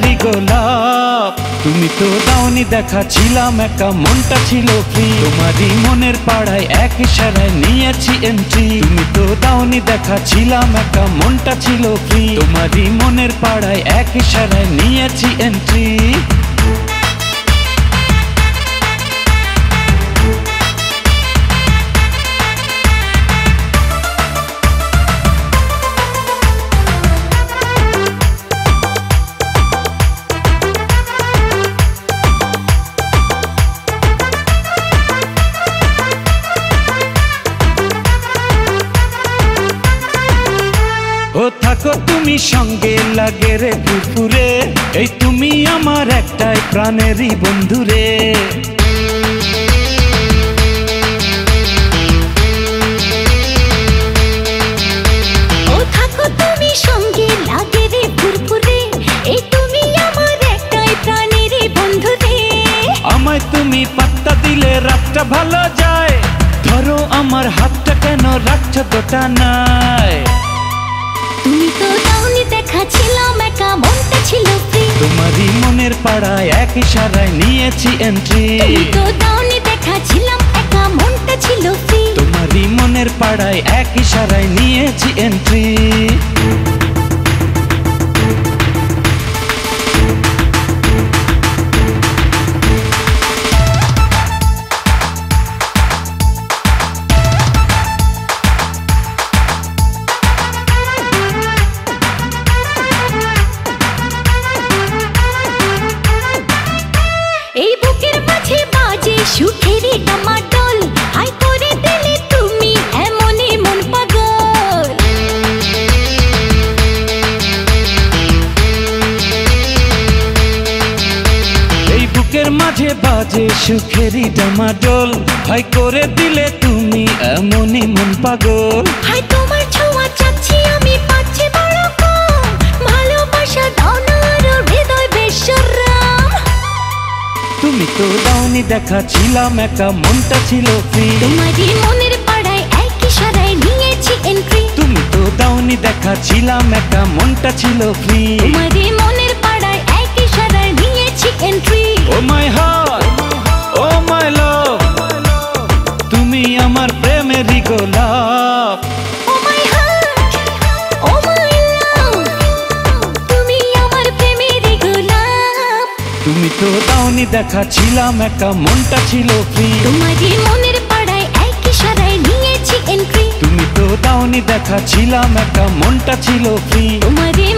প্রেমেরই গোলাপ। তুমি তো দাওনি দেখা, ছিলাম একা, মনটা ছিল ফ্রি। তোমারই মনের পাড়ায় এক ইশারায় নিয়েছি এন্ট্রি। তুমি তো দাওনি দেখা, ছিলাম একা, মনটা ছিল ফ্রি। তোমারই মনের পাড়ায় এক ইশারায় নিয়েছি এন্ট্রি। ও থাকো তুমি সঙ্গে, লাগে রে ফুরফুরে, এই তুমি আমার একটাই প্রাণেরই বন্ধুরে। ও থাকো তুমি সঙ্গে, লাগে রে ফুরফুরে, এই তুমি আমার একটাই প্রাণেরই বন্ধুরে। আমায় তুমি পাত্তা দিলে রাতটা ভালো যায়, ধরো আমার হাতটা কেন রাখছো দুটা নাই। তুমি তো দাওনি দেখা, ছিলাম একা, মনটা ছিল ফ্রি। তোমারই মনের পাড়ায় এক ইশারায় নিয়েছি এন্ট্রি। তুমি তো দাওনি দেখা, ছিলাম একা, মনটা ছিল ফ্রি। তোমারই মনের পাড়ায় এক ইশারায় নিয়েছি এন্ট্রি। এই বুকের মাঝে বাজে সুখেরই ডামাডোল, হাই করে দিলে তুমি এমনই মন পাগল। এই বুকের মাঝে বাজে সুখেরই ডামাডোল, হাই করে দিলে তুমি এমনই মন পাগল। হাই তোমার ছোঁয়া চাচ্ছি আমি, পাচ্ছি বড় কম, ভালোবাসা দাও না আরো হৃদয় বেশরম। তুমি তো দাওনি দেখা, ছিলাম একা, মনটা ছিল ফ্রি। তোমারই মনের পাড়ায় এক ইশারায় নিয়েছি এন্ট্রি। তুমি তো দাওনি দেখা, ছিলাম একা, মনটা ছিল ফ্রি। তোমারই মনের পাড়ায় এক ইশারায় নিয়েছি এন্ট্রি। ও মাই হার্ট, ও মাই লাভ, তুমি আমার প্রেমেরই গোলাপ। ও মাই হার্ট, ও মাই লাভ, তুমি আমার প্রেমেরই গোলাপ। তুমি তো দাওনি দেখা, ছিলাম একা, মনটা ছিল ফ্রি। তোমারই মনের পাড়ায় এক ইশারায় নিয়েছি এন্ট্রি। তুমি তো দাওনি দেখা, ছিলাম একা, মনটা ছিল ফ্রি। তোমারই